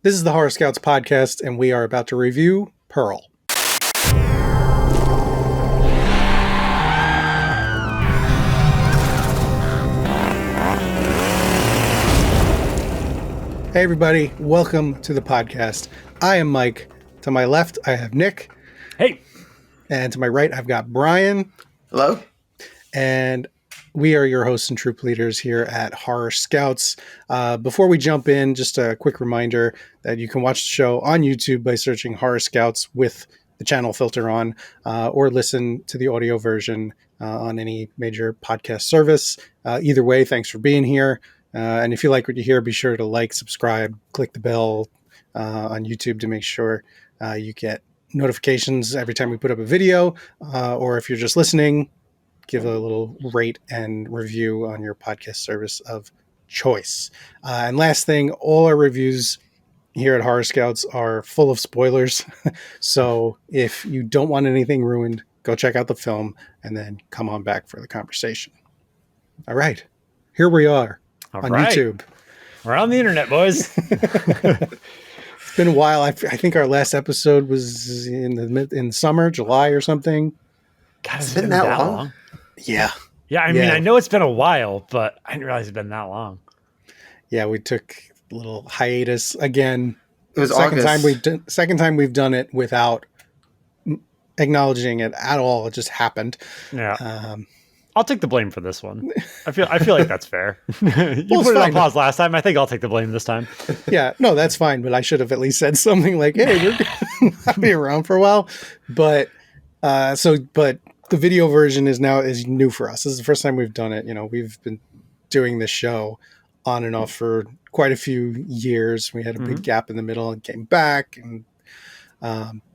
This is the Horror Scouts podcast, and we are about to review Pearl. Hey everybody, welcome to the podcast. I am Mike. To my left, I have Nick. Hey. And to my right, I've got Brian. Hello. And we are your hosts and troop leaders here at Horror Scouts. Before we jump in, just a quick reminder that you can watch the show on YouTube by searching Horror Scouts with the channel filter on, or listen to the audio version on any major podcast service. Either way, thanks for being here. And if you like what you hear, be sure to like, subscribe, click the bell on YouTube to make sure you get notifications every time we put up a video. Or if you're just listening, give a little rate and review on your podcast service of choice. And last thing, all our reviews here at Horror Scouts are full of spoilers. So if you don't want anything ruined, go check out the film and then come on back for the conversation. All right, here we are. All on right. YouTube. We're on the internet, boys. It's been a while. I think our last episode was in summer, July or something. God, it's been that long? Yeah. Yeah, I mean, I know it's been a while, but I didn't realize it'd been that long. Yeah, we took a little hiatus again. It was second August. Second time we've done it without acknowledging it at all. It just happened. Yeah. I'll take the blame for this one. I feel like that's fair. You Well, put it on fine. pause last time. I think I'll take the blame this time. Yeah, no, that's fine. But I should have at least said something like, "Hey, I'll be around for a while." But but the video version is new for us. This is the first time we've done it. You know, we've been doing this show on and off for quite a few years. We had a big gap in the middle and came back, and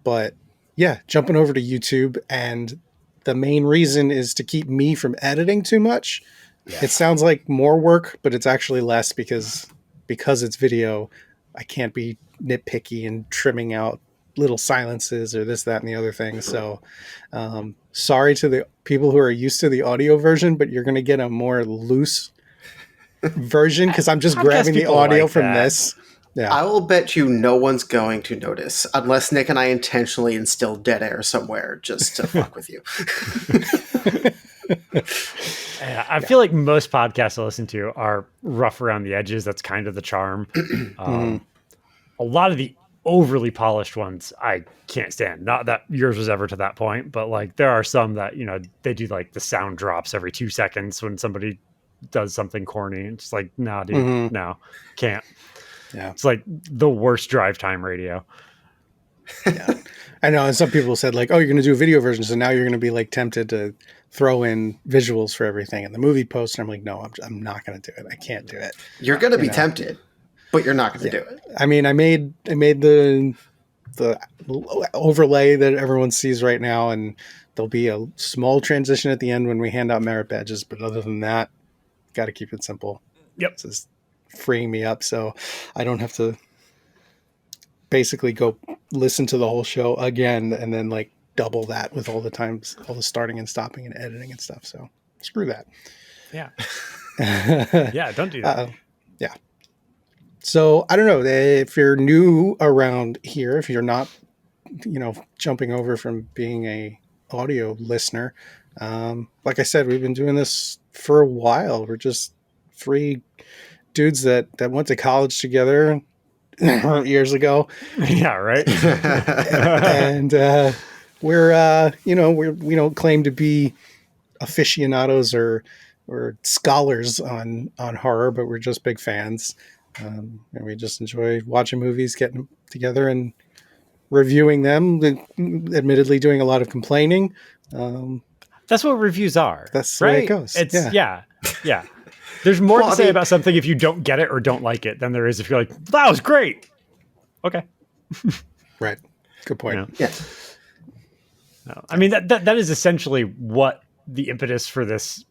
but yeah, jumping over to YouTube, and the main reason is to keep me from editing too much. Yeah. It sounds like more work, but it's actually less because it's video. I can't be nitpicky and trimming out little silences or this, that, and the other thing. So sorry to the people who are used to the audio version, but you're going to get a more loose version because I'm just grabbing the audio like from this. Yeah. I will bet you no one's going to notice unless Nick and I intentionally instill dead air somewhere just to fuck with you. I feel like most podcasts I listen to are rough around the edges. That's kind of the charm. A lot of the overly polished ones I can't stand. Not that yours was ever to that point, but like there are some that, you know, they do like the sound drops every 2 seconds when somebody does something corny. It's like, nah, dude, no, can't. Yeah. It's like the worst drive time radio. Yeah. I know. And some people said like, oh, you're going to do a video version. So now you're going to be like tempted to throw in visuals for everything in the movie post. And I'm like, no, I'm not going to do it. I can't do it. You're going to be tempted, but you're not going to do it. I mean, I made the overlay that everyone sees right now. And there'll be a small transition at the end when we hand out merit badges. But other than that, got to keep it simple. Yep. This is freeing me up so I don't have to basically go listen to the whole show again and then like double that with all the times, all the starting and stopping and editing and stuff. So screw that. Yeah. Yeah, don't do that. Yeah. So I don't know if you're new around here, if you're not, you know, jumping over from being a audio listener. Like I said, we've been doing this for a while. We're just three dudes that went to college together years ago. Yeah, right. And we don't claim to be aficionados or scholars on horror, but we're just big fans. And we just enjoy watching movies, getting together and reviewing them, admittedly doing a lot of complaining. That's what reviews are. That's the right? way it goes. It's yeah. There's more to say about something if you don't get it or don't like it than there is if you're like, that was great. Okay. Right. Good point. Yeah. No, I mean, that is essentially what the impetus for this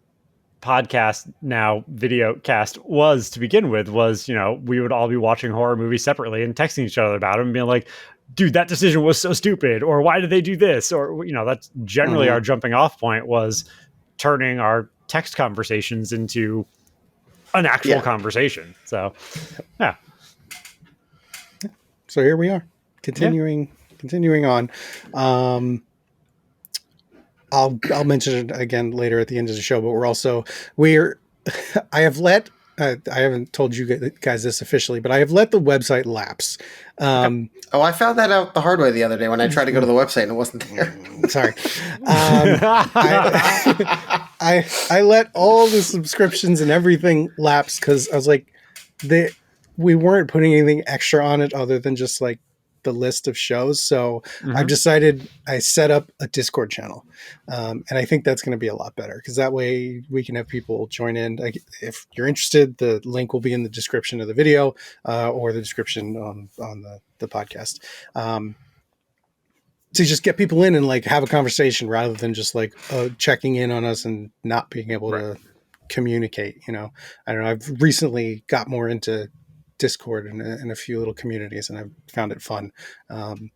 podcast, now video cast, was to begin with. Was, you know, we would all be watching horror movies separately and texting each other about them and being like, dude, that decision was so stupid, or why did they do this? Or, you know, that's generally our jumping off point, was turning our text conversations into an actual conversation. So, yeah. So here we are, continuing on. I'll mention it again later at the end of the show, but we're I have let I haven't told you guys this officially, but I have let the website lapse. Oh, I found that out the hard way the other day when I tried to go to the website and it wasn't there. Sorry. I let all the subscriptions and everything lapse because I was like, we weren't putting anything extra on it other than just like the list of shows. So I've decided I set up a Discord channel. And I think that's going to be a lot better because that way we can have people join in. Like, if you're interested, the link will be in the description of the video or the description on the podcast. To just get people in and like have a conversation rather than just like checking in on us and not being able to communicate. I don't know. I've recently got more into Discord and a few little communities, and I've found it fun. And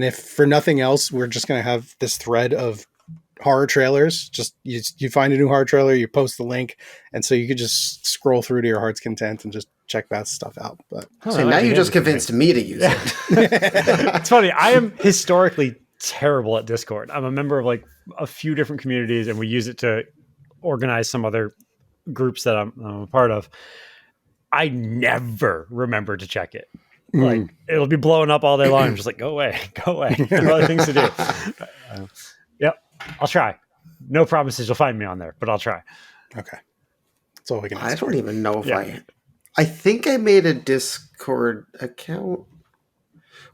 if for nothing else, we're just going to have this thread of horror trailers. Just you find a new horror trailer, you post the link, and so you could just scroll through to your heart's content and just check that stuff out. But so now you just convinced me to use it. It's funny. I am historically terrible at Discord. I'm a member of like a few different communities, and we use it to organize some other groups that I'm a part of. I never remember to check it. Like, it'll be blowing up all day long. I'm just like, go away. I have other things to do. Yep. I'll try. No promises you'll find me on there, but I'll try. Okay. That's all we can I don't even know if I think I made a Discord account.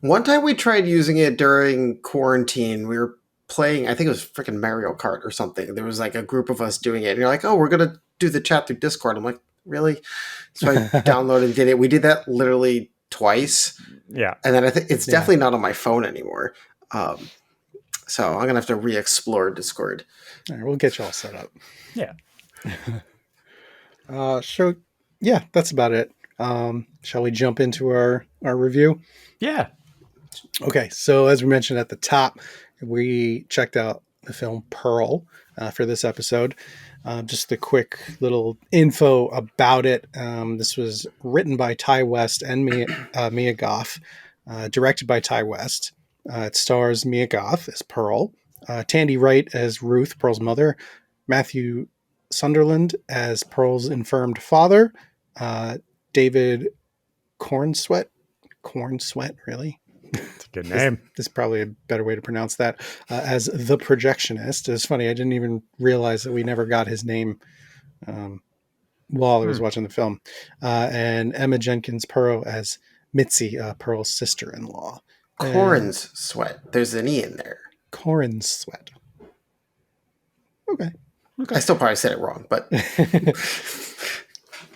One time we tried using it during quarantine. We were playing, I think it was freaking Mario Kart or something. There was like a group of us doing it. And you're like, oh, we're going to do the chat through Discord. I'm like, really? So I downloaded and did it. We did that literally twice. Yeah. And then I think it's definitely not on my phone anymore. So I'm going to have to re-explore Discord. All right, we'll get you all set up. Yeah. So, yeah, that's about it. Shall we jump into our review? Yeah. Okay, so as we mentioned at the top, we checked out the film Pearl for this episode. Just a quick little info about it. This was written by Ty West and Mia Goth, directed by Ty West. It stars Mia Goth as Pearl, Tandy Wright as Ruth, Pearl's mother, Matthew Sunderland as Pearl's infirmed father, David Cornsweet, really? It's a good name. This is probably a better way to pronounce that, as the projectionist. It's funny, I didn't even realize that we never got his name while I was watching the film. And Emma Jenkins Pearl as Mitzi, Pearl's sister-in-law. Corns Sweat. There's an E in there. Corns Sweat. Okay. I still probably said it wrong, but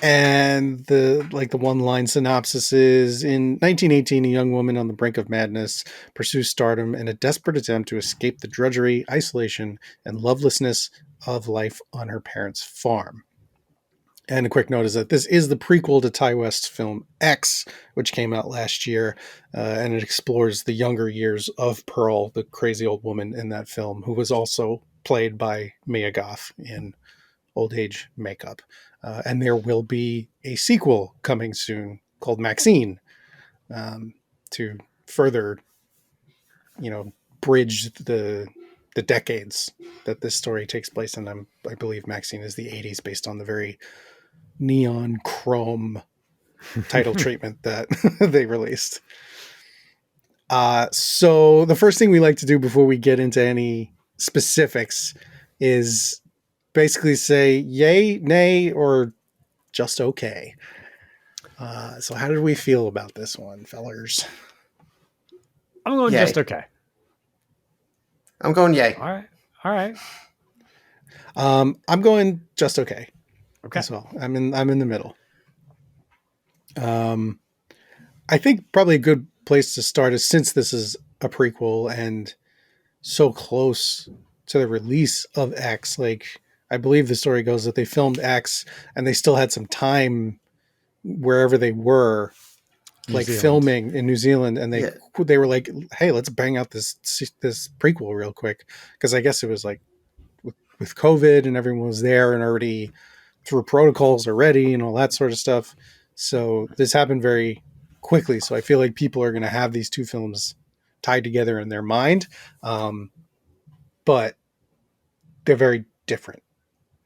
and the one-line synopsis is: in 1918, a young woman on the brink of madness pursues stardom in a desperate attempt to escape the drudgery, isolation, and lovelessness of life on her parents' farm. And a quick note is that this is the prequel to Ty West's film X, which came out last year, and it explores the younger years of Pearl, the crazy old woman in that film, who was also played by Mia Goth in old age makeup. And there will be a sequel coming soon called Maxine, to further, bridge the decades that this story takes place in. I believe Maxine is the 80s, based on the very neon chrome title treatment that they released. So the first thing we like to do before we get into any specifics is basically say yay, nay, or just okay. So how did we feel about this one, fellers? I'm going just okay. I'm going yay. All right. I'm going just okay. Okay. As well. I'm in the middle. I think probably a good place to start is, since this is a prequel and so close to the release of X, like, I believe the story goes that they filmed X and they still had some time wherever they were, filming in New Zealand, and they were like, hey, let's bang out this prequel real quick, because I guess it was like with COVID and everyone was there and already through protocols already and all that sort of stuff. So this happened very quickly. So I feel like people are going to have these two films tied together in their mind, but they're very different,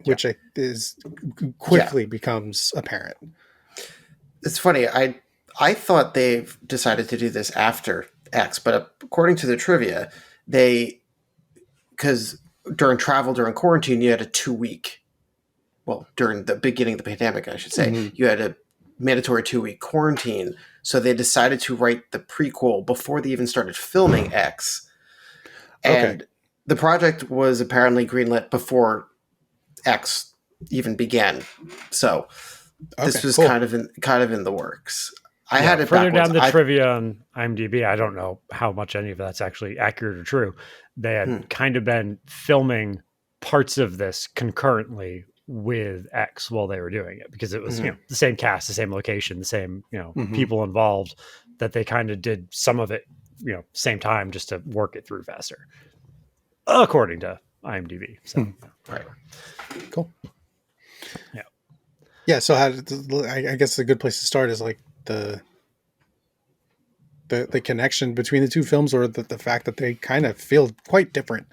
which is quickly becomes apparent. It's funny. I thought they've decided to do this after X, but according to the trivia, because during quarantine, you had a 2-week. Well, during the beginning of the pandemic, I should say, you had a mandatory 2-week quarantine. So they decided to write the prequel before they even started filming X. And the project was apparently greenlit before X even began. So this was kind of in the works. I had it further backwards. down the trivia on IMDb. I don't know how much any of that's actually accurate or true. They had kind of been filming parts of this concurrently with X while they were doing it, because it was the same cast, the same location, the same people involved, that they kind of did some of it same time just to work it through faster, according to IMDb. So right, cool. Yeah. So I guess a good place to start is like the connection between the two films, or the fact that they kind of feel quite different.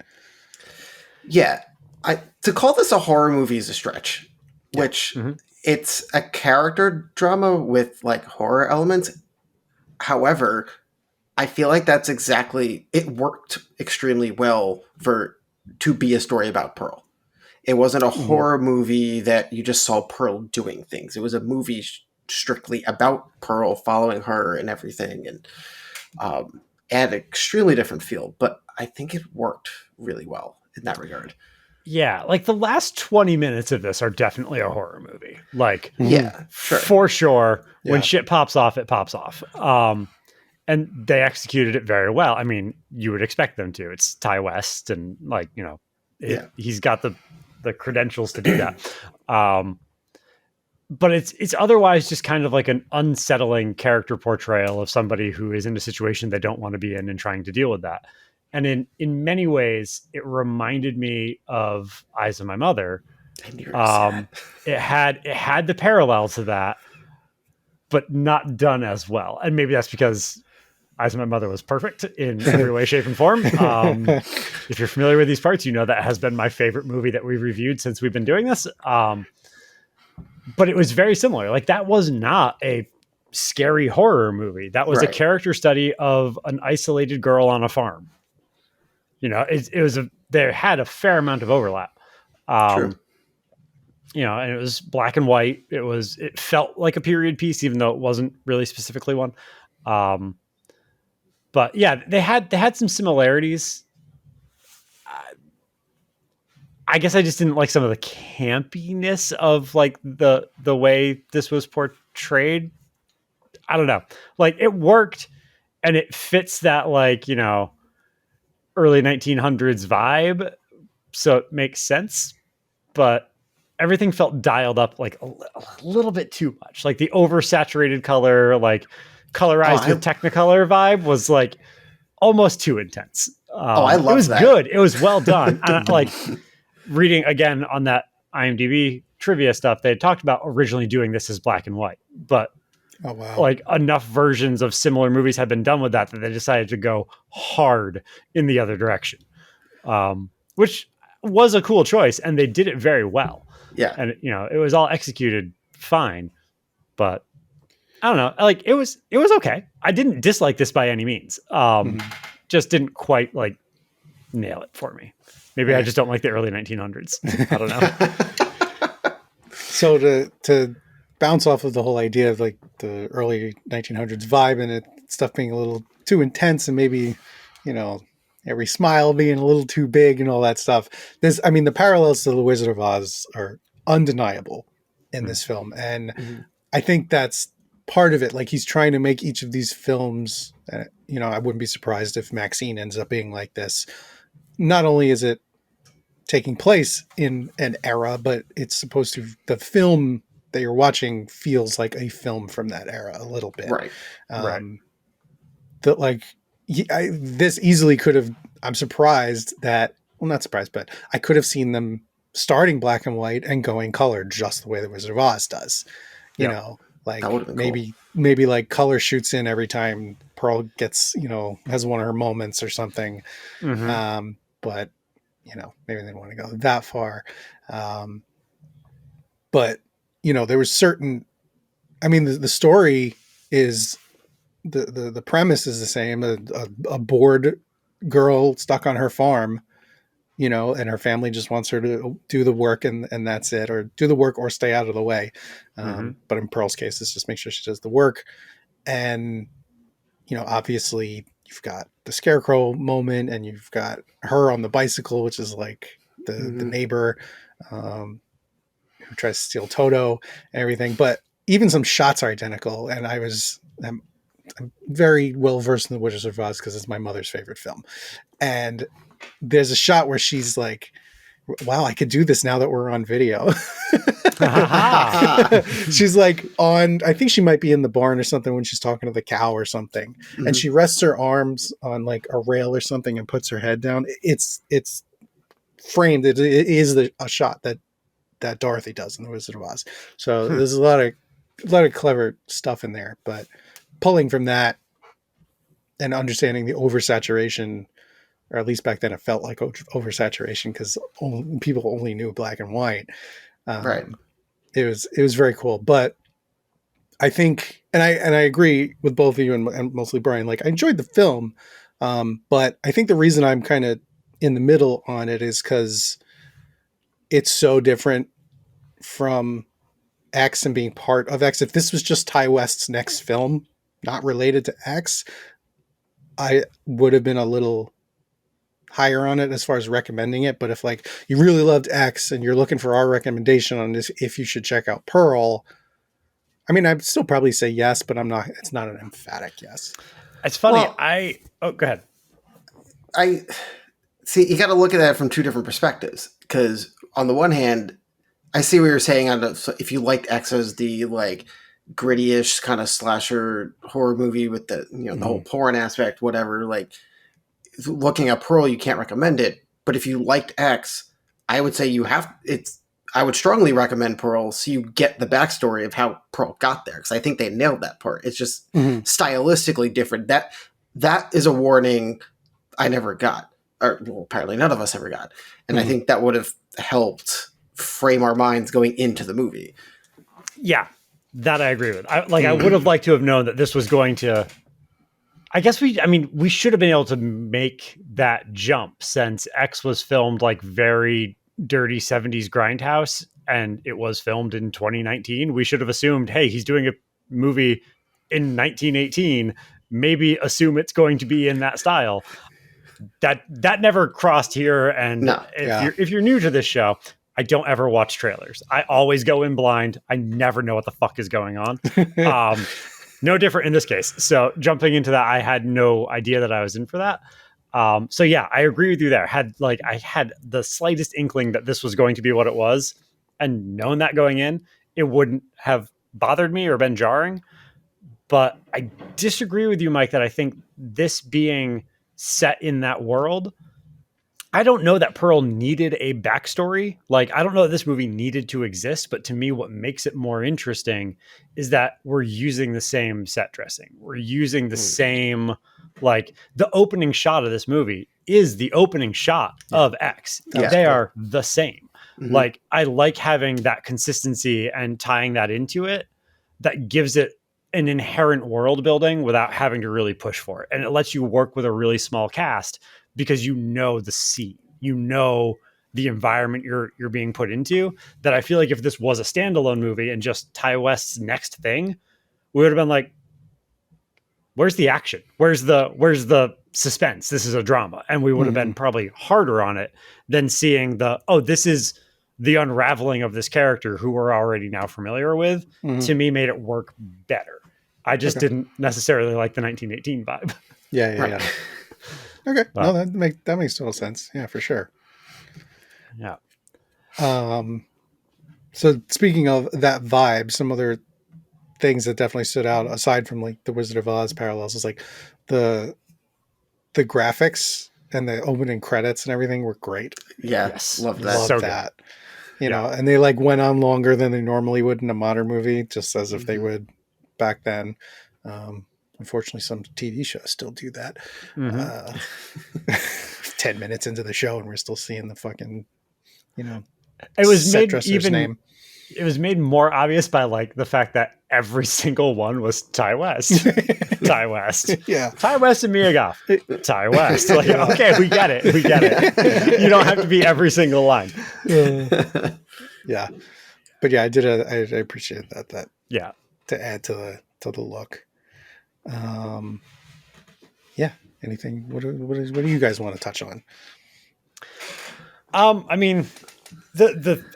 Yeah. To call this a horror movie is a stretch, which it's a character drama with like horror elements. However, I feel like that's it worked extremely well to be a story about Pearl. It wasn't a horror movie that you just saw Pearl doing things. It was a movie strictly about Pearl, following her and everything, and had an extremely different feel. But I think it worked really well in that regard. Yeah, like the last 20 minutes of this are definitely a horror movie. Like, for sure. When shit pops off, it pops off. And they executed it very well. I mean, you would expect them to. It's Ty West, and like, he's got the credentials to do that. But it's otherwise just kind of like an unsettling character portrayal of somebody who is in a situation they don't want to be in and trying to deal with that. And in many ways, it reminded me of Eyes of My Mother. It had the parallel to that, but not done as well. And maybe that's because Eyes of My Mother was perfect in every way, shape, and form. If you're familiar with these parts, you know that has been my favorite movie that we've reviewed since we've been doing this. But it was very similar. Like, that was not a scary horror movie. That was a character study of an isolated girl on a farm. There had a fair amount of overlap. True. And it was black and white. It felt like a period piece, even though it wasn't really specifically one. But yeah, they had some similarities. I guess I just didn't like some of the campiness of like the way this was portrayed. I don't know. Like, it worked, and it fits that, like, early 1900s vibe, so it makes sense. But everything felt dialed up like a little bit too much. Like the oversaturated color, like colorized with Technicolor vibe was like almost too intense. I love that. It was good. It was well done. And like reading again on that IMDb trivia stuff, they had talked about originally doing this as black and white, but like enough versions of similar movies had been done with that they decided to go hard in the other direction, which was a cool choice, and they did it very well. Yeah, and it was all executed fine, but I don't know. Like, it was okay. I didn't dislike this by any means. Just didn't quite like nail it for me. Maybe I just don't like the early 1900s. I don't know. So to bounce off of the whole idea of like the early 1900s vibe and it stuff being a little too intense, and maybe every smile being a little too big and all that stuff. The parallels to the Wizard of Oz are undeniable in this film, and I think that's part of it. Like, he's trying to make each of these films. I wouldn't be surprised if Maxine ends up being like this. Not only is it taking place in an era, but it's supposed to. The film that you're watching feels like a film from that era a little bit. Right. That like this easily could have. I'm surprised that. Well, not surprised, but I could have seen them starting black and white and going color just the way the Wizard of Oz does. You know, That Like would have been cool. maybe like color shoots in every time Pearl gets, has one of her moments or something. Mm-hmm. But maybe they don't want to go that far. Um, but there was certain. I mean, the story is the premise is the same. A bored girl stuck on her farm, and her family just wants her to do the work and that's it, or do the work or stay out of the way. Mm-hmm. But in Pearl's case, it's just make sure she does the work. And, obviously you've got the scarecrow moment and you've got her on the bicycle, which is like the neighbor who tries to steal Toto and everything. But even some shots are identical. And I'm very well versed in The Wizard of Oz because it's my mother's favorite film. And there's a shot where she's like, wow, I could do this now that we're on video. She's like I think she might be in the barn or something when she's talking to the cow or something. And she rests her arms on like a rail or something and puts her head down. It's framed. It is a shot that Dorothy does in The Wizard of Oz. So there's a lot of clever stuff in there, but pulling from that and understanding the oversaturation, or at least back then it felt like oversaturation because people only knew black and white. Right. It was very cool. But I think, and I agree with both of you and mostly Brian, like I enjoyed the film. But I think the reason I'm kind of in the middle on it is because it's so different from X and being part of X. If this was just Ty West's next film, not related to X, I would have been a little higher on it as far as recommending it. But if like you really loved X and you're looking for our recommendation on this, if you should check out Pearl, I mean, I'd still probably say yes, but it's not an emphatic yes. It's funny. Well, Go ahead. I see. You got to look at that from two different perspectives. Because on the one hand, I see what you're saying. If you liked X as the like gritty-ish kind of slasher horror movie with the the whole porn aspect, whatever. Like looking at Pearl, you can't recommend it. But if you liked X, I would say I would strongly recommend Pearl so you get the backstory of how Pearl got there, because I think they nailed that part. It's just stylistically different. That is a warning I never got, or well, apparently none of us ever got, and I think that would have helped frame our minds going into the movie. Yeah, that I agree with. I would have liked to have known that this was going to. I guess we should have been able to make that jump since X was filmed like very dirty 70s grindhouse and it was filmed in 2019. We should have assumed, hey, he's doing a movie in 1918. Maybe assume it's going to be in that style. That never crossed here. And No. if you're new to this show, I don't ever watch trailers. I always go in blind. I never know what the fuck is going on. No different in this case. So jumping into that, I had no idea that I was in for that. So yeah, I agree with you there. I had the slightest inkling that this was going to be what it was, and known that going in, it wouldn't have bothered me or been jarring. But I disagree with you, Mike, that I think this being set in that world, I don't know that Pearl needed a backstory. Like, I don't know that this movie needed to exist, but to me, what makes it more interesting is that we're using the same set dressing. We're using the same, like, the opening shot of this movie is the opening shot of X. Yeah. They are the same. Like, I like having that consistency and tying that into it. That gives it an inherent world building without having to really push for it. And it lets you work with a really small cast because you know the scene, you know the environment you're being put into. That I feel like if this was a standalone movie and just Ty West's next thing, we would have been like, where's the action? Where's the suspense? This is a drama. And we would have been probably harder on it than seeing this is the unraveling of this character who we're already now familiar with. To me, made it work better. I just didn't necessarily like the 1918 vibe. Yeah. Okay. No, that makes total sense. Yeah, for sure. Yeah. So speaking of that vibe, some other things that definitely stood out aside from like the Wizard of Oz parallels is like the graphics and the opening credits and everything were great. Yeah, Yes. love that. Love So that. you know, and they like went on longer than they normally would in a modern movie, just as if they would back then. Unfortunately, some TV shows still do that. 10 minutes into the show and we're still seeing the fucking, you know, it was set made dresser's name. It was made more obvious by like the fact that every single one was Ty West. Ty West. Yeah. Ty West and Mia Goth. Ty West. Like, okay, we get it. We get it. You don't have to be every single line. Yeah. But yeah, I appreciate that. Yeah. To add to the look. Yeah. Anything, what do you guys want to touch on? I mean,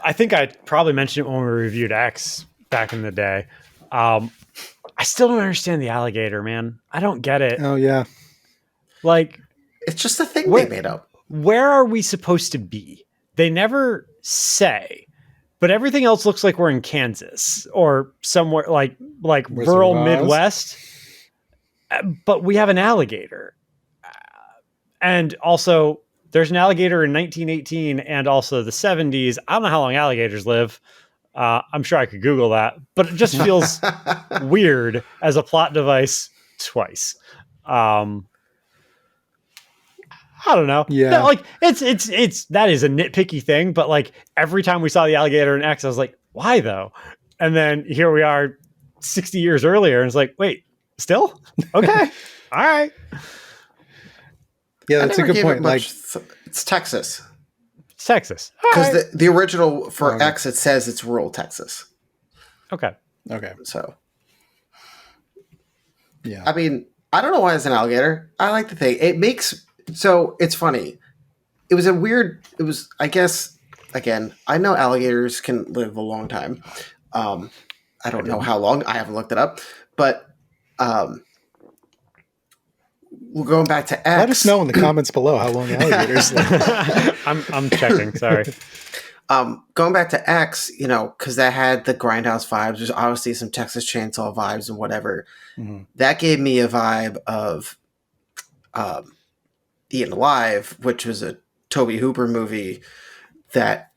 I think I probably mentioned it when we reviewed X back in the day. I still don't understand the alligator, man. I don't get it. Oh yeah. Like, it's just a thing they made up. Where are we supposed to be? They never say, but everything else looks like we're in Kansas or somewhere like rural Midwest. But we have an alligator. And also, there's an alligator in 1918 and also the 70s. I don't know how long alligators live. I'm sure I could Google that, but it just feels weird as a plot device twice. I don't know. Yeah. No, like it's that is a nitpicky thing, but like every time we saw the alligator in X, I was like, why though? And then here we are 60 years earlier, and it's like, wait, still? Okay. All right. Yeah, that's a good point. Like, it's Texas. It's Texas. Because the original for X, it says it's rural Texas. Okay. So, yeah. I mean, I don't know why it's an alligator. I like the thing. It makes... So, it's funny. It was, I guess, again, I know alligators can live a long time. I don't know how long. I haven't looked it up. But... we're going back to X. Let us know in the comments below how long alligators live. I'm checking. Sorry. Going back to X, you know, because that had the Grindhouse vibes. There's obviously some Texas Chainsaw vibes and whatever. Mm-hmm. That gave me a vibe of Eaten Alive, which was a Tobe Hooper movie that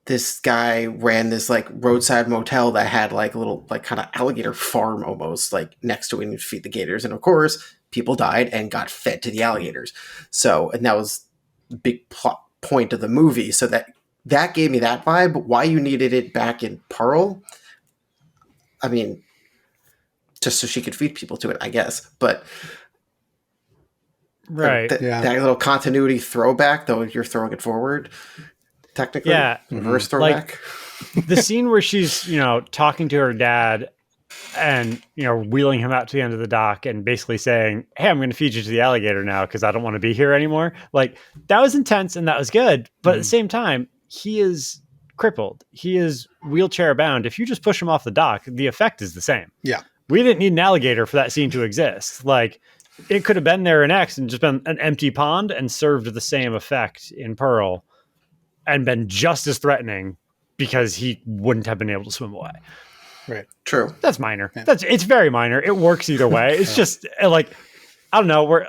this guy ran this like roadside motel that had like a little like kind of alligator farm almost like next to it to feed the gators. And of course, people died and got fed to the alligators. So, and that was the big plot point of the movie. So that gave me that vibe. Why you needed it back in Pearl? I mean, just so she could feed people to it, I guess. But right, that little continuity throwback, though you're throwing it forward. Technically, reverse throwback. Like, the scene where she's, you know, talking to her dad and, you know, wheeling him out to the end of the dock and basically saying, hey, I'm going to feed you to the alligator now because I don't want to be here anymore. Like, that was intense and that was good. But at the same time, he is crippled. He is wheelchair bound. If you just push him off the dock, the effect is the same. Yeah. We didn't need an alligator for that scene to exist. Like, it could have been there in X and just been an empty pond and served the same effect in Pearl. And been just as threatening because he wouldn't have been able to swim away. Right. True. That's minor. Yeah. It's very minor. It works either way. It's just like, I don't know. We're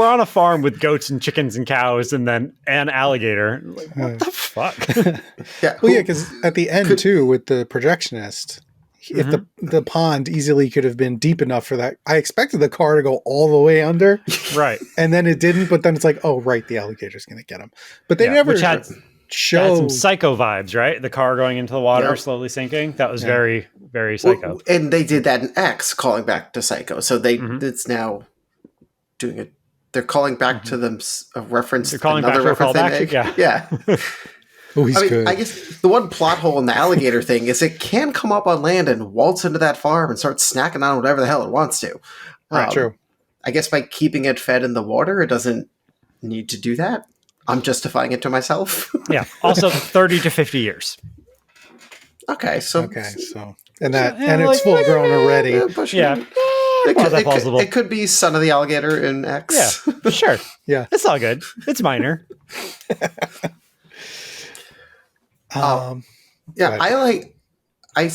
on a farm with goats and chickens and cows and then an alligator. Like, what the fuck? Yeah. Well, yeah, because at the end too, with the projectionist, if the pond easily could have been deep enough for that, I expected the car to go all the way under. Right. And then it didn't, but then it's like, oh, right, the alligator's going to get him. But they never show some Psycho vibes, right? The car going into the water, slowly sinking. That was very, very Psycho. Well, and they did that in X, calling back to Psycho. So it's now doing it. They're calling back to them a reference. They're calling another back to reference. Yeah. Oh, he's good. I guess the one plot hole in the alligator thing is it can come up on land and waltz into that farm and start snacking on whatever the hell it wants to. Right, true. I guess by keeping it fed in the water, it doesn't need to do that. I'm justifying it to myself. Yeah. Also, 30 to 50 years. Okay, so and it's full grown already. Yeah. It could be Son of the Alligator in X. Yeah, sure. Yeah, it's all good. It's minor. So I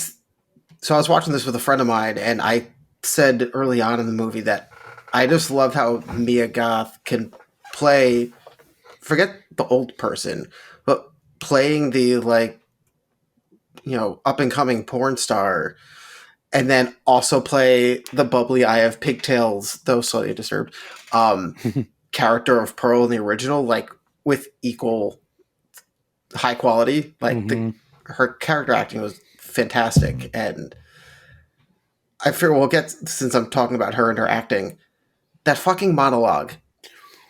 was watching this with a friend of mine, and I said early on in the movie that I just loved how Mia Goth can play. Forget the old person, but playing the like, up and coming porn star, and then also play the bubbly Eye of Pigtails, though slightly disturbed, character of Pearl in the original, like with equal high quality. Like her character acting was fantastic, and I figure we'll get, since I'm talking about her and her acting, that fucking monologue.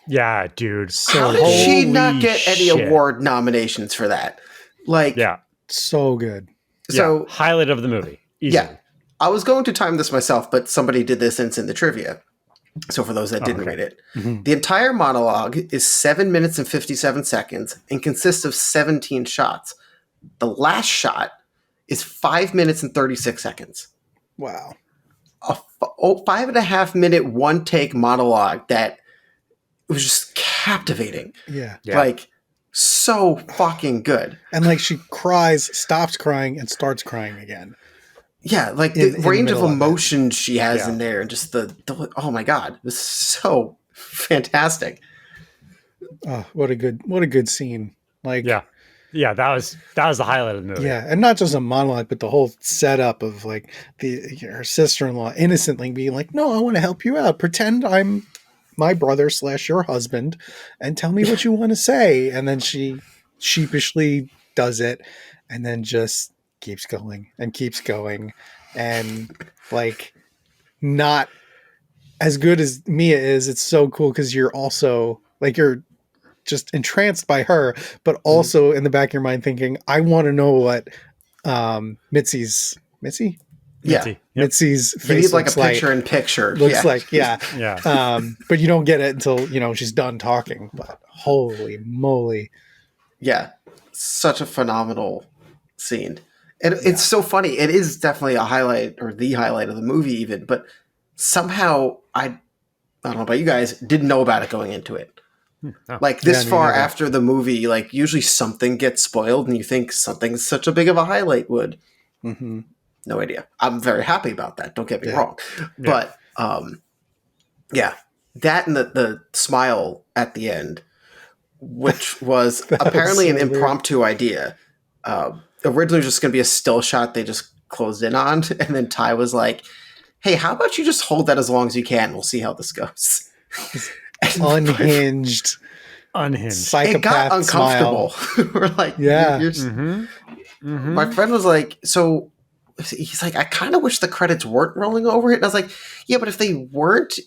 Yeah, dude. How did she not get any award nominations for that? Like, yeah, so good. So highlight of the movie. Easily. Yeah, I was going to time this myself, but somebody did this and it's in the trivia. So for those that didn't read it, the entire monologue is 7 minutes and 57 seconds and consists of 17 shots. The last shot is 5 minutes and 36 seconds. Wow. A 5.5 minute one take monologue that was just captivating. Yeah. Like, so fucking good. And like she cries, stops crying, and starts crying again. Yeah, like the range of emotion she has in there, and just the oh my god, this is so fantastic. Oh, what a good scene. Like, yeah, that was the highlight of the movie. Yeah, and not just a monologue, but the whole setup of like her sister-in-law innocently being like, "No, I want to help you out. Pretend I'm my brother / your husband, and tell me what you want to say." And then she sheepishly does it, and then just keeps going and keeps going, and like not as good as Mia is. It's so cool because you're also like you're just entranced by her, but also in the back of your mind thinking, I want to know what Mitzi's face you need like a picture in picture looks like. But you don't get it until she's done talking. But holy moly, such a phenomenal scene. And it's so funny. It is definitely a highlight, or the highlight of the movie even, but somehow I don't know about you guys, didn't know about it going into it. Like this far after the movie, like usually something gets spoiled and you think something such a big of a highlight would. No idea. I'm very happy about that. Don't get me wrong. But that and the smile at the end, which was apparently an impromptu idea. Originally just going to be a still shot they just closed in on. And then Ty was like, hey, how about you just hold that as long as you can? We'll see how this goes. Unhinged psychopath. It got uncomfortable. We're like, my friend was like, so he's like, I kind of wish the credits weren't rolling over it. And I was like, yeah, but if they weren't,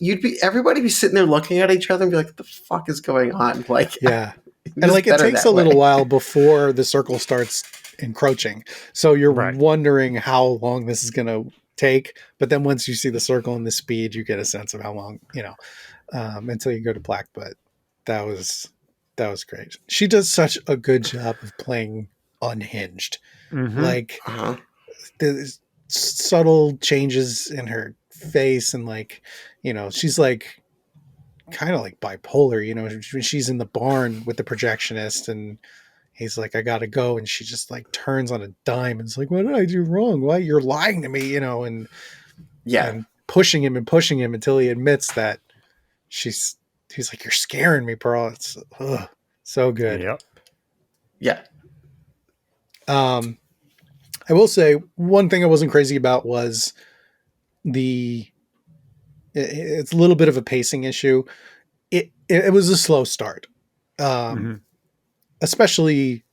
everybody be sitting there looking at each other and be like, what the fuck is going on? Like, and like it takes a little while before the circle starts encroaching. So you're wondering how long this is going to take. But then once you see the circle and the speed, you get a sense of how long, until you go to black. But that was great. She does such a good job of playing unhinged. Like the subtle changes in her face, and like, she's like kind of like bipolar, she's in the barn with the projectionist and he's like, I gotta go, and she just like turns on a dime and it's like, what did I do wrong? Why you're lying to me, and pushing him until he admits that he's like, you're scaring me, Pearl. It's so good. I will say one thing I wasn't crazy about was it's a little bit of a pacing issue. It was a slow start. Especially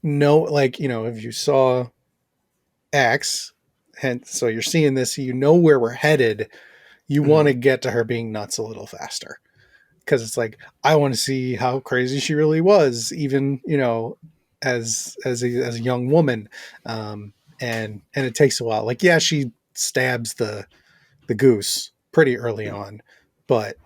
if you saw X, and so you're seeing this, where we're headed, you want to get to her being nuts a little faster. Because it's like, I want to see how crazy she really was, even, as a young woman. And it takes a while. Like, she stabs the goose pretty early on, but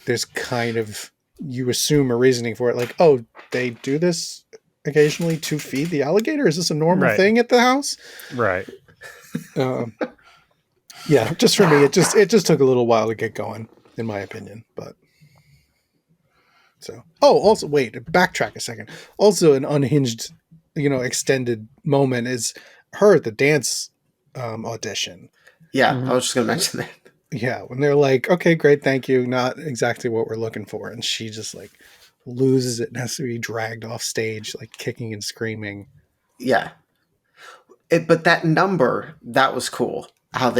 there's kind of, you assume a reasoning for it. Like, oh, they do this occasionally to feed the alligator? Is this a normal thing at the house? Right. Just for me, it just took a little while to get going, in my opinion, but also wait, backtrack a second. Also an unhinged, extended moment is her at the dance audition. I was just going to mention that. When they're like, okay, great, thank you. Not exactly what we're looking for. And she just like loses it and has to be dragged off stage, like kicking and screaming. Yeah. But that number, that was cool. How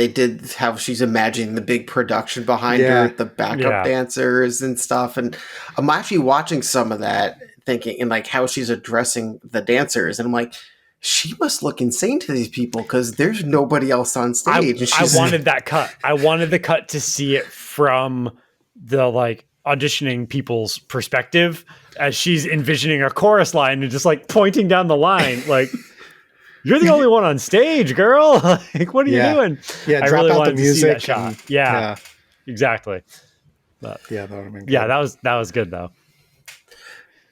she's imagining the big production behind her, the backup dancers and stuff. And I'm actually watching some of that thinking, and like how she's addressing the dancers. And I'm like, she must look insane to these people because there's nobody else on stage. I wanted that cut. I wanted the cut to see it from the like auditioning people's perspective as she's envisioning a chorus line and just like pointing down the line like, you're the only one on stage, girl. Like, what are you doing? Yeah, I drop really out wanted the music. to see that shot. Yeah, exactly. But, that would have been good. Yeah, that was good though.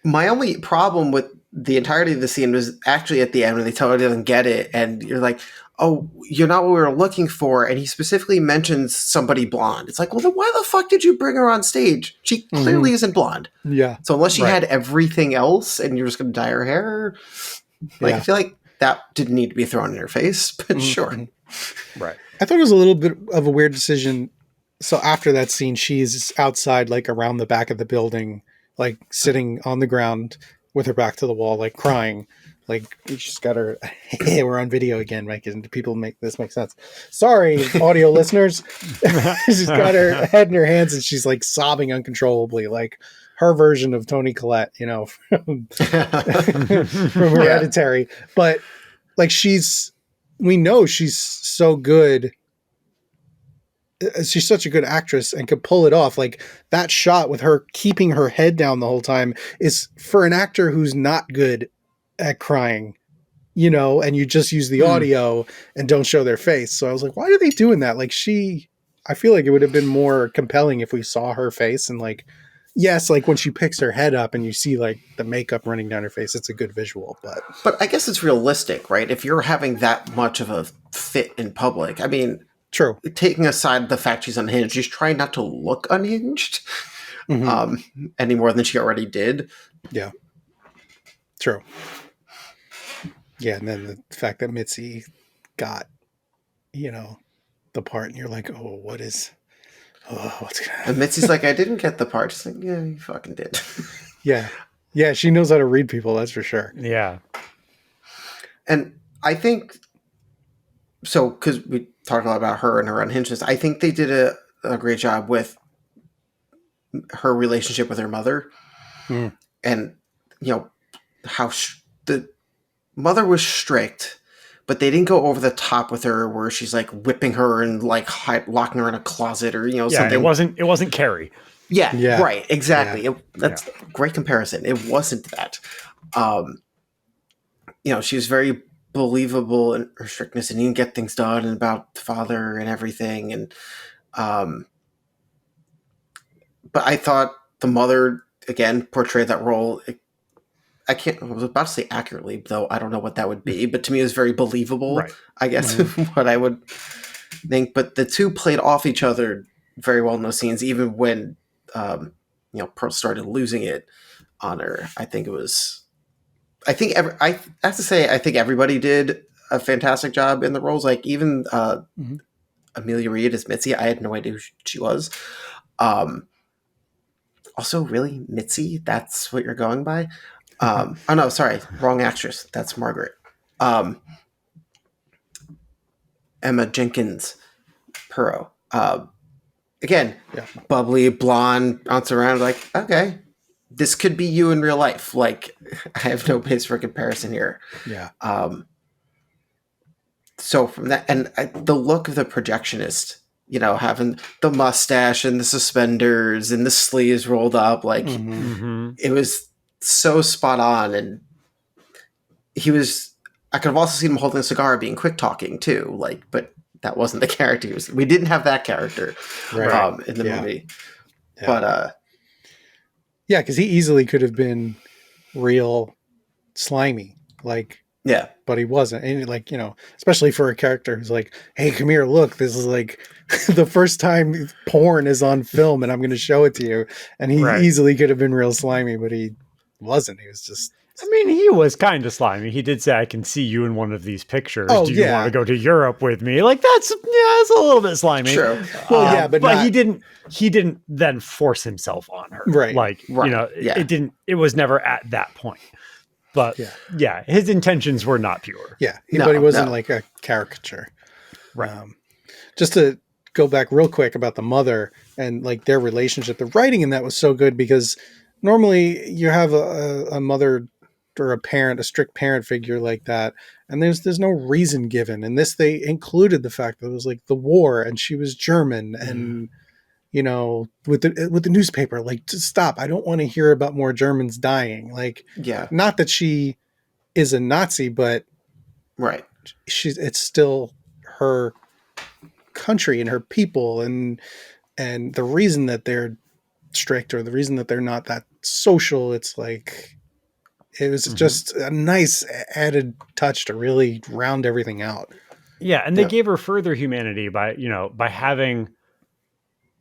My only problem with the entirety of the scene was actually at the end when they tell her they didn't get it, and you're like, "Oh, you're not what we were looking for." And he specifically mentions somebody blonde. It's like, well, then why the fuck did you bring her on stage? She clearly isn't blonde. Yeah. So unless she had everything else, and you're just going to dye her hair, like I feel like that didn't need to be thrown in her face. But sure, right. I thought it was a little bit of a weird decision. So after that scene, she's outside, like around the back of the building, like sitting on the ground with her back to the wall, like crying. Like she's got her. We're on video again, Mike. And people make this make sense? Sorry, audio listeners. She's got her head in her hands and she's like sobbing uncontrollably, like her version of Toni Collette, you know, from Hereditary. But like we know she's so good. She's such a good actress and could pull it off. Like that shot with her keeping her head down the whole time is for an actor who's not good at crying, you know, and you just use the audio and don't show their face. So I was like, why are they doing that? Like I feel like it would have been more compelling if we saw her face and like, yes, like when she picks her head up and you see like the makeup running down her face, it's a good visual, but I guess it's realistic, right? If you're having that much of a fit in public, I mean, true. Taking aside the fact she's unhinged, she's trying not to look unhinged any more than she already did. Yeah. True. Yeah, and then the fact that Mitzi got, you know, the part, and you're like, oh, what's gonna happen? And Mitzi's like, I didn't get the part. She's like, yeah, you fucking did. Yeah, she knows how to read people, that's for sure. Yeah. And I think, so, because we talked a lot about her and her unhingedness, I think they did a great job with her relationship with her mother. And, you know, how the mother was strict, but they didn't go over the top with her where she's like whipping her and like locking her in a closet or, you know, something. It wasn't Carrie. Yeah, right. Exactly. That's a great comparison. It wasn't that. You know, she was very believable in her strictness and didn't get things done and about the father and everything. And, but I thought the mother, again, portrayed that role. I was about to say accurately, though I don't know what that would be, but to me it was very believable, right. I guess, what I would think. But the two played off each other very well in those scenes, even when, you know, Pearl started losing it on her. I think I have to say, I think everybody did a fantastic job in the roles. Like even Amelia Reed as Mitzi, I had no idea who she was. Also, really, Mitzi? That's what you're going by? Oh no, sorry, wrong actress. That's Margaret. Emma Jenkins Perot. Again, bubbly, blonde, bounce around. Like, okay, this could be you in real life. Like, I have no base for comparison here. Yeah. So from that, and the look of the projectionist, you know, having the mustache and the suspenders and the sleeves rolled up, like it was so spot on. And I could have also seen him holding a cigar, being quick talking too, like, but that wasn't the character. We didn't have that character in the movie. Yeah. But yeah, because he easily could have been real slimy, like, but he wasn't. And like, you know, especially for a character who's like, hey, come here, look, this is like the first time porn is on film and I'm going to show it to you. And he easily could have been real slimy, but he wasn't. He was just I mean, he was kind of slimy. He did say, "I can see you in one of these pictures. Oh, Do you yeah. want to go to Europe with me?" Like that's a little bit slimy. True. Well, yeah, but not- he didn't then force himself on her. Right. Like, Right. you know, Yeah. it was never at that point. But yeah, his intentions were not pure. Yeah, No, but he wasn't no. like a caricature. Right. Just to go back real quick about the mother and like their relationship, the writing in that was so good because normally you have a mother or a parent, a strict parent figure like that, and there's no reason given. In this, they included the fact that it was like the war and she was German and you know with the newspaper, like just stop. I don't want to hear about more Germans dying. Like, Yeah. not that she is a Nazi, but Right. it's still her country and her people and the reason that they're strict or the reason that they're not that social, it's like it was just a nice added touch to really round everything out. Yeah, and they gave her further humanity by having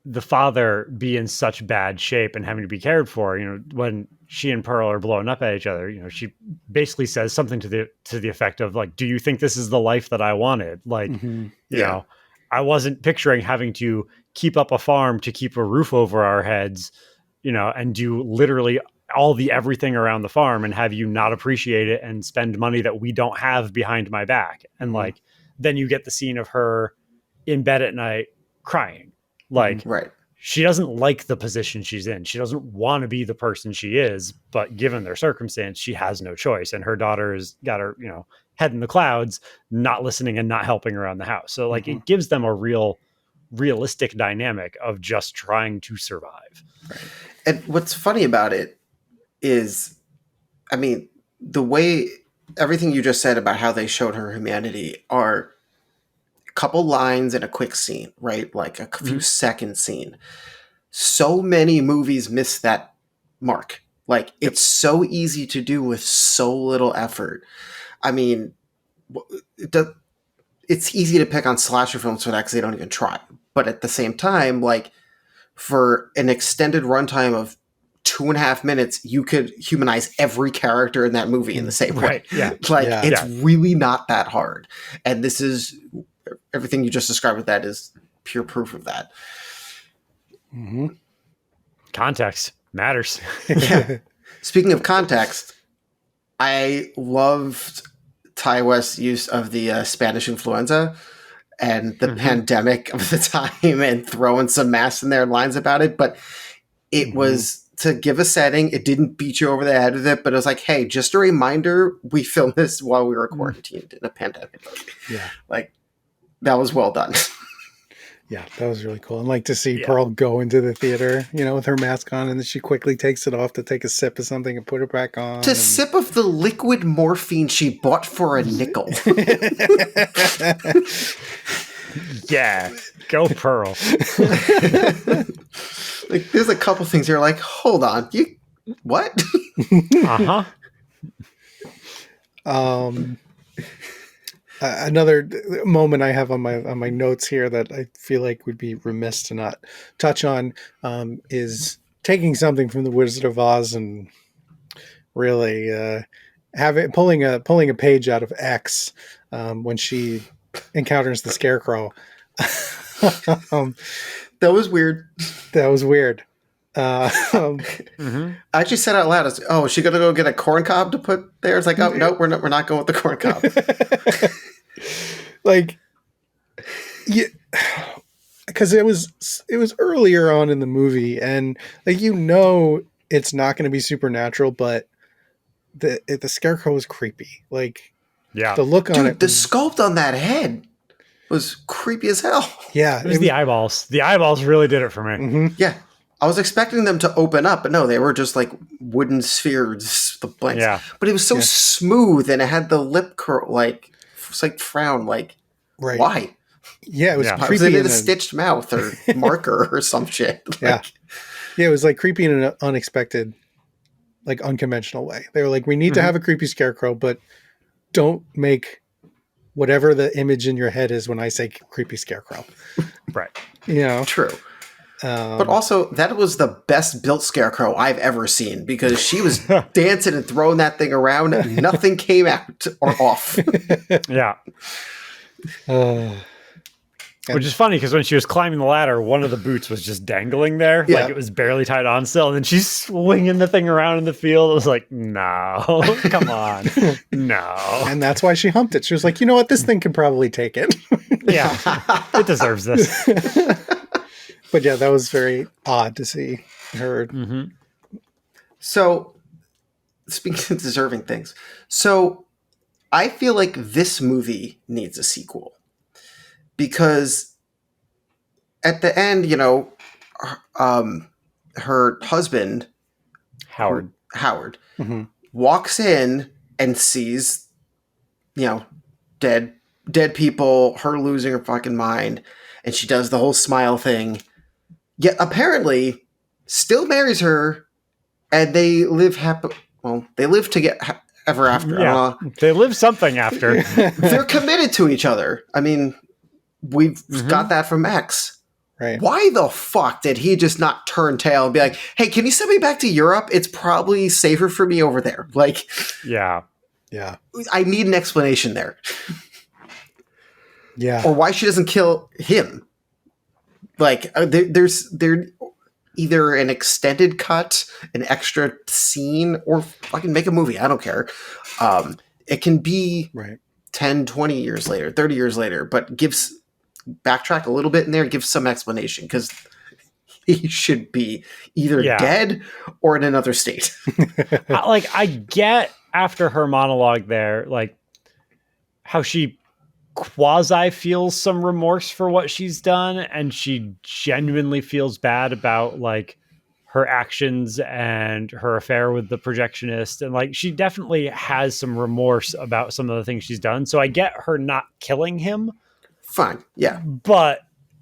the father be in such bad shape and having to be cared for. You know, when she and Pearl are blowing up at each other, you know, she basically says something to the effect of like, "Do you think this is the life that I wanted?" Like, you know, I wasn't picturing having to keep up a farm to keep a roof over our heads, you know, and do literally all the everything around the farm and have you not appreciate it and spend money that we don't have behind my back. And like, then you get the scene of her in bed at night crying. Like, Right. she doesn't like the position she's in. She doesn't want to be the person she is, but given their circumstance, she has no choice. And her daughter has got her, you know, head in the clouds, not listening and not helping around the house. So like it gives them a realistic dynamic of just trying to survive. Right. And what's funny about it is, I mean, the way everything you just said about how they showed her humanity are a couple lines and a quick scene, right? Like a few second scene. So many movies miss that mark. Like it's so easy to do with so little effort. I mean, it's easy to pick on slasher films for that because they don't even try. But at the same time, like for an extended runtime of 2.5 minutes, you could humanize every character in that movie in the same way. Yeah. Like it's really not that hard. And this is everything you just described with that is pure proof of that. Context matters. Yeah. Speaking of context, I loved Ty West's use of the Spanish influenza and the pandemic of the time and throwing some math in there and lines about it. But it was to give a setting. It didn't beat you over the head with it, but it was like, hey, just a reminder, we filmed this while we were quarantined in a pandemic. Yeah. Like, that was well done. Yeah, that was really cool. And like to see Pearl go into the theater, you know, with her mask on, and then she quickly takes it off to take a sip of something and put it back on. To sip of the liquid morphine she bought for a nickel. Yeah, go Pearl. Like, there's a couple things you're like, hold on, you what? Another moment I have on my notes here that I feel like would be remiss to not touch on is taking something from the Wizard of Oz and really pulling a page out of X when she encounters the Scarecrow. That was weird. That was weird. I actually said out loud, "Oh, is she gonna go get a corn cob to put there?" It's like, "Oh no, we're not going with the corn cob." Like, yeah, because it was earlier on in the movie, and like it's not going to be supernatural, but the Scarecrow was creepy. Like, the look on it, the sculpt on that head was creepy as hell. Yeah, it was the eyeballs. The eyeballs really did it for me. Yeah. I was expecting them to open up, but no, they were just like wooden spheres, the blanks. Yeah. But it was so smooth, and it had the lip curl, like, it's like frown, like, why? Yeah, it was creepy. Was it in a stitched mouth or marker or some shit? Like, yeah, it was like creepy in an unexpected, like unconventional way. They were like, we need to have a creepy Scarecrow, but don't make whatever the image in your head is when I say creepy Scarecrow. Right. You know? True. But also, that was the best built Scarecrow I've ever seen, because she was dancing and throwing that thing around. Nothing came out or off. Yeah. uh, Which is funny because when she was climbing the ladder, one of the boots was just dangling there. Yeah. Like it was barely tied on still. And then she's swinging the thing around in the field. I was like, no, come on. No. and that's why she humped it. She was like, you know what? This thing can probably take it. Yeah. It deserves this. But yeah, that was very odd to see her. Mm-hmm. So, speaking of deserving things, so I feel like this movie needs a sequel, because at the end, her husband, Howard. Mhm. walks in and sees, dead people, her losing her fucking mind, and she does the whole smile thing. Yet apparently, still marries her, and they live happy. Well, they live ever after. Yeah. They live something after. They're committed to each other. I mean, we've got that from X. Right. Why the fuck did he just not turn tail and be like, hey, can you send me back to Europe? It's probably safer for me over there. Like, Yeah. Yeah. I need an explanation there. Yeah. Or why she doesn't kill him. Like, there's either an extended cut, an extra scene, or fucking make a movie. I don't care. It can be Right. 10, 20 years later, 30 years later, but backtrack a little bit in there, give some explanation, because he should be either dead or in another state. I get after her monologue there, like how she quasi feels some remorse for what she's done, and she genuinely feels bad about like her actions and her affair with the projectionist, and like she definitely has some remorse about some of the things she's done. So I get her not killing him. Fine. Yeah. But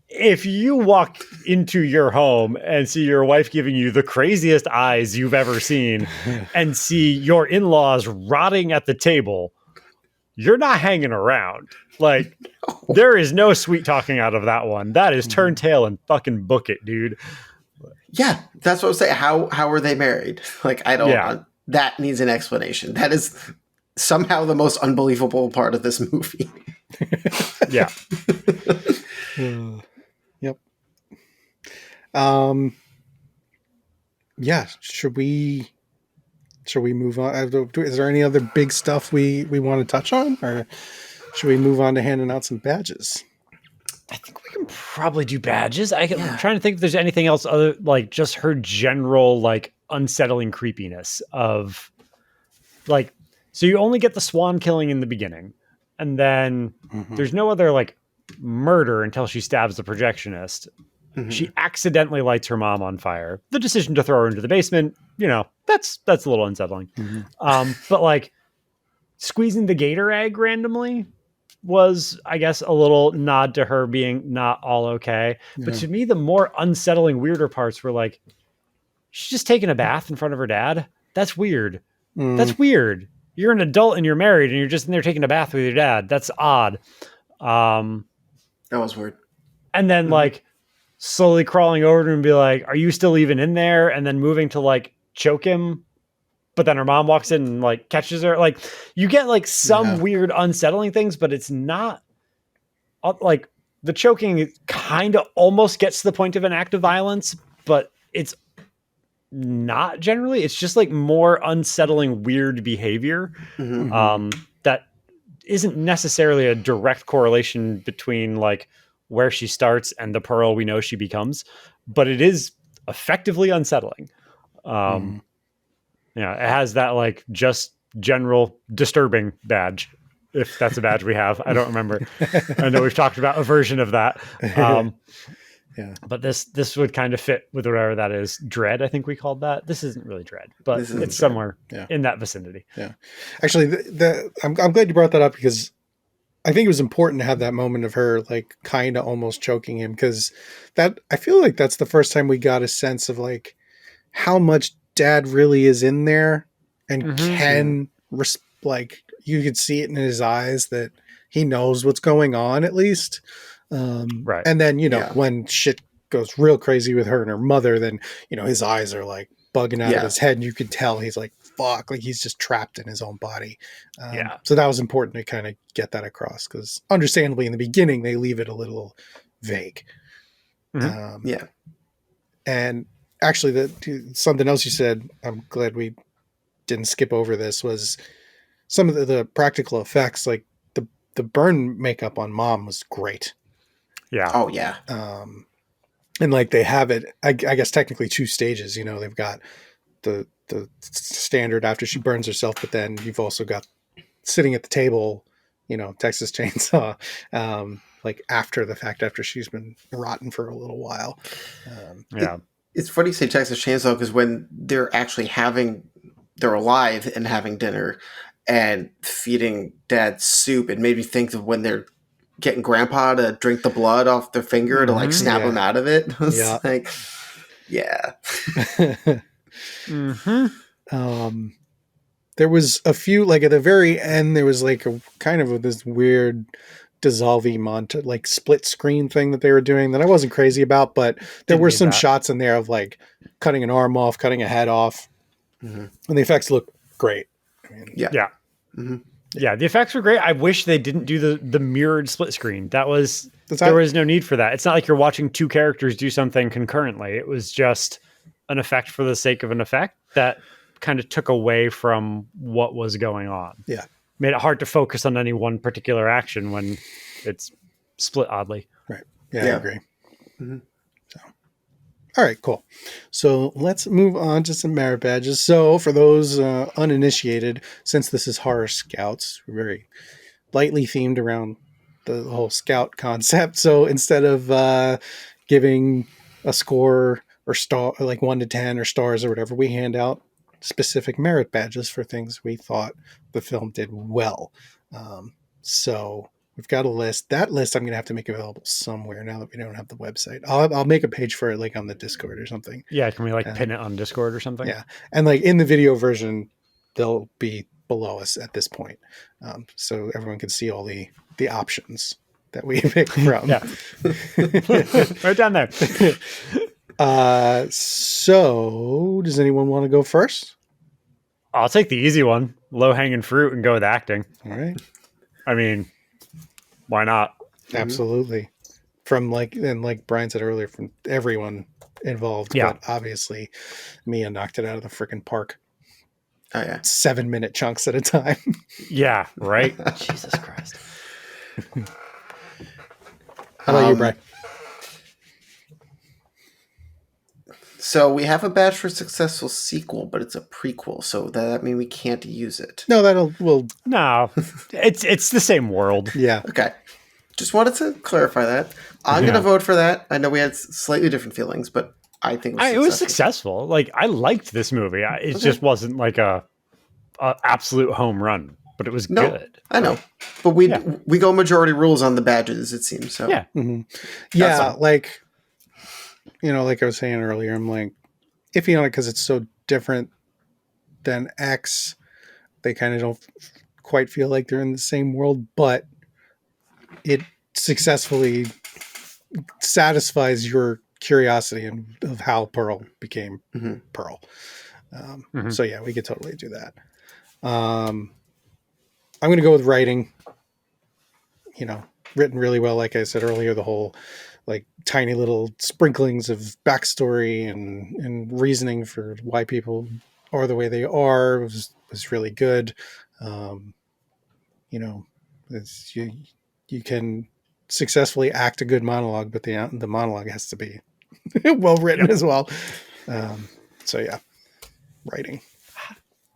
if you walk into your home and see your wife giving you the craziest eyes you've ever seen and see your in-laws rotting at the table, you're not hanging around. Like, there is no sweet talking out of that one. That is turn tail and fucking book it, dude. Yeah, that's what I'm saying. How are they married? Like, I don't. Yeah. That needs an explanation. That is somehow the most unbelievable part of this movie. Yeah. Yep. Yeah. Should we move on? Is there any other big stuff we want to touch on, or should we move on to handing out some badges? I think we can probably do badges. I'm trying to think if there's anything else other like just her general like unsettling creepiness of like, so you only get the swan killing in the beginning, and then there's no other like murder until she stabs the projectionist. She accidentally lights her mom on fire. The decision to throw her into the basement, that's a little unsettling. But like squeezing the gator egg randomly was, I guess, a little nod to her being not all okay. Yeah. But to me, the more unsettling, weirder parts were like, she's just taking a bath in front of her dad. That's weird. That's weird. You're an adult and you're married and you're just in there taking a bath with your dad. That's odd. That was weird. And then like slowly crawling over to him and be like, are you still even in there? And then moving to like choke him. But then her mom walks in and like catches her. Like you get like some weird unsettling things, but it's not like the choking kind of almost gets to the point of an act of violence, but it's not generally. It's just like more unsettling, weird behavior. That isn't necessarily a direct correlation between like where she starts and the Pearl we know she becomes, but it is effectively unsettling. Yeah, it has that like just general disturbing badge, if that's a badge we have. I don't remember. I know we've talked about a version of that. Yeah, but this would kind of fit with whatever that is. Dread, I think we called that. This isn't really dread, but it's somewhere in that vicinity. Yeah, actually, I'm glad you brought that up, because I think it was important to have that moment of her like kind of almost choking him, because that I feel like that's the first time we got a sense of like how much dad really is in there, and can like you could see it in his eyes that he knows what's going on at least. Right. And then when shit goes real crazy with her and her mother, then, his eyes are like bugging out of Yeah. his head, and you can tell he's like, fuck, like he's just trapped in his own body. Yeah. So that was important to kind of get that across, because understandably in the beginning they leave it a little vague. Mhm. Yeah. And actually, something else you said, I'm glad we didn't skip over this, was some of the practical effects, like the burn makeup on Mom was great. Yeah. Oh yeah. And like they have it, I guess technically 2 stages. They've got the standard after she burns herself, but then you've also got sitting at the table, Texas Chainsaw, like after the fact, after she's been rotten for a little while. Yeah. It's funny you say Texas Chainsaw, because when they're actually they're alive and having dinner and feeding Dad soup, it made me think of when they're getting Grandpa to drink the blood off their finger to like snap him out of it. It was like, yeah. There was a few, like at the very end, there was like a kind of this weird dissolving montage, like split screen thing that they were doing that I wasn't crazy about, but there were some shots in there of like cutting an arm off, cutting a head off, and the effects look great. I mean, Yeah. Yeah, the effects were great. I wish they didn't do the mirrored split screen. There was no need for that. It's not like you're watching 2 characters do something concurrently. It was just an effect for the sake of an effect that kind of took away from what was going on. Yeah. Made it hard to focus on any one particular action when it's split oddly. Right. Yeah. I agree. So, all right, cool. So let's move on to some merit badges. So for those uninitiated, since this is Horror Scouts, we're very lightly themed around the whole scout concept. So instead of giving a score or star, like 1 to 10 or stars or whatever, we hand out specific merit badges for things we thought the film did well. So we've got a list. That list I'm going to have to make available somewhere now that we don't have the website. I'll make a page for it, like on the Discord or something. Yeah, can we like pin it on Discord or something? Yeah, and like in the video version, they'll be below us at this point, so everyone can see all the options that we picked from. Yeah, right down there. So does anyone want to go first? I'll take the easy one, low hanging fruit, and go with acting. All right. I mean, why not? Absolutely. From like Brian said earlier, from everyone involved. Yeah. But obviously, Mia knocked it out of the freaking park. Oh yeah. 7-minute chunks at a time. Yeah. Right. Jesus Christ. How about you, Brian? So we have a badge for successful sequel, but it's a prequel, so that means we can't use it. No, No, it's the same world. Yeah. Okay. Just wanted to clarify that. I'm going to vote for that. I know we had slightly different feelings, but I think it was successful. Like, I liked this movie. It just wasn't like a absolute home run, but it was good. I know, but we go majority rules on the badges, it seems. So yeah, yeah, like like I was saying earlier, I'm like iffy on it because it's so different than X. They kind of don't quite feel like they're in the same world, but it successfully satisfies your curiosity of how Pearl became Pearl. So yeah, we could totally do that. I'm going to go with writing. Written really well. Like I said earlier, the whole like tiny little sprinklings of backstory and reasoning for why people are the way they are was really good. You can successfully act a good monologue, but the monologue has to be well written as well. So yeah, writing.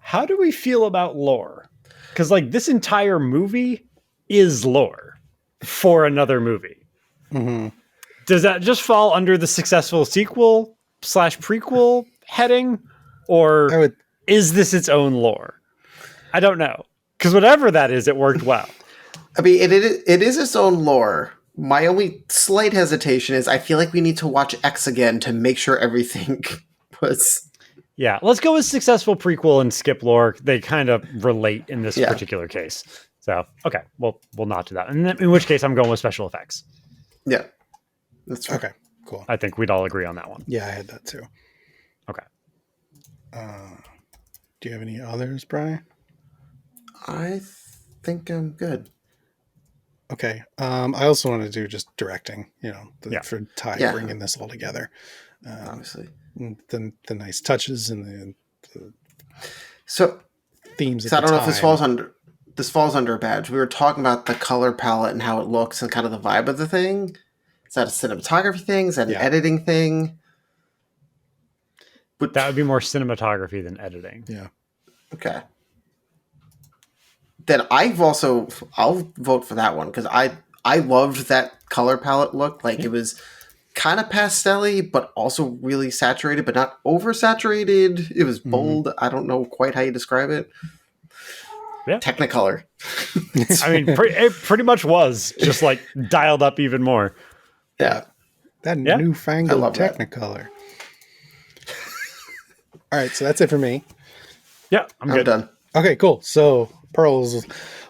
How do we feel about lore? Because like this entire movie is lore for another movie. Mm-hmm. Does that just fall under the successful sequel / prequel heading, or is this its own lore? I don't know, because whatever that is, it worked well. I mean, it is its own lore. My only slight hesitation is I feel like we need to watch X again to make sure everything was... Yeah, let's go with successful prequel and skip lore. They kind of relate in this particular case. So, okay, we'll not do that. And in which case, I'm going with special effects. Yeah, that's right. Okay. Cool. I think we'd all agree on that one. Yeah, I had that too. Okay. Do you have any others, Brian? I think I'm good. Okay. I also want to do just directing, for Ty Yeah. bringing this all together. Obviously. The nice touches and the So themes. I don't know if this falls under a badge. We were talking about the color palette and how it looks and kind of the vibe of the thing. Is that a cinematography thing? Is that an editing thing? But that would be more cinematography than editing. Yeah. Okay. Then I'll vote for that one because I loved that color palette look. Like it was kind of pastel-y, but also really saturated, but not oversaturated. It was bold. I don't know quite how you describe it. Yeah. Technicolor. I mean, it pretty much was just like dialed up even more. Yeah. That newfangled Technicolor. All right, so that's it for me. Yeah, I'm good. Done. Okay, cool. So Pearl's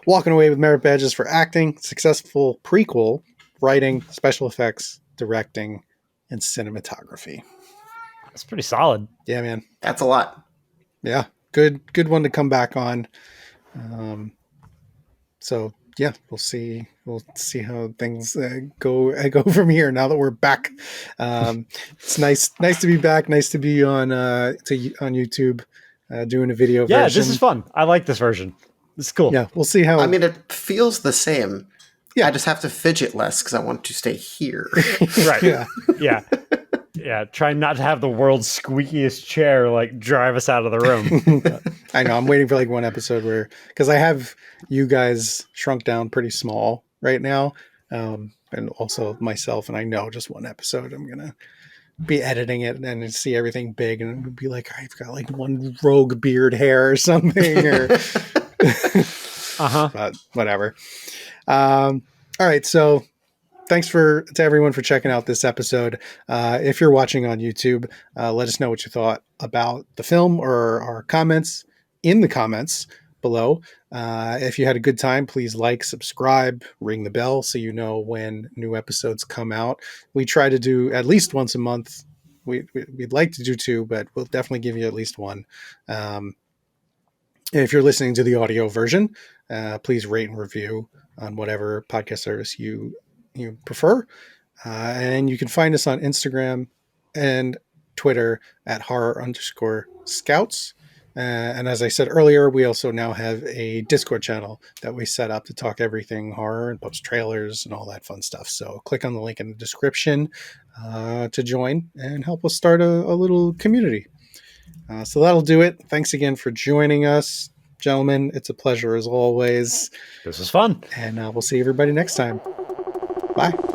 walking away with merit badges for acting, successful prequel, writing, special effects, directing, and cinematography. That's pretty solid. Yeah, man. That's a lot. Yeah, good one to come back on. So yeah, we'll see how things go from here now that we're back. It's nice to be back. Nice to be on YouTube doing a video version. Yeah, this is fun. I like this version. It's cool. Yeah, we'll see how. I mean, it feels the same. Yeah. I just have to fidget less because I want to stay here. Right. Yeah. Yeah. Yeah. Try not to have the world's squeakiest chair like drive us out of the room. I know. I'm waiting for like one episode because I have you guys shrunk down pretty small right now, and also myself, and I know just one episode I'm gonna be editing it and see everything big and it'll be like I've got like one rogue beard hair or something or but whatever. All right, so thanks to everyone for checking out this episode. If you're watching on YouTube, let us know what you thought about the film or our comments in the comments below. If you had a good time, please like, subscribe, ring the bell so you know when new episodes come out. We try to do at least once a month. We'd like to do 2, but we'll definitely give you at least 1. If you're listening to the audio version, please rate and review on whatever podcast service you prefer. And you can find us on Instagram and Twitter at horror_scouts. And as I said earlier, we also now have a Discord channel that we set up to talk everything horror and post trailers and all that fun stuff. So click on the link in the description to join and help us start a little community. So that'll do it. Thanks again for joining us, gentlemen. It's a pleasure as always. This was fun. And we'll see everybody next time. Bye.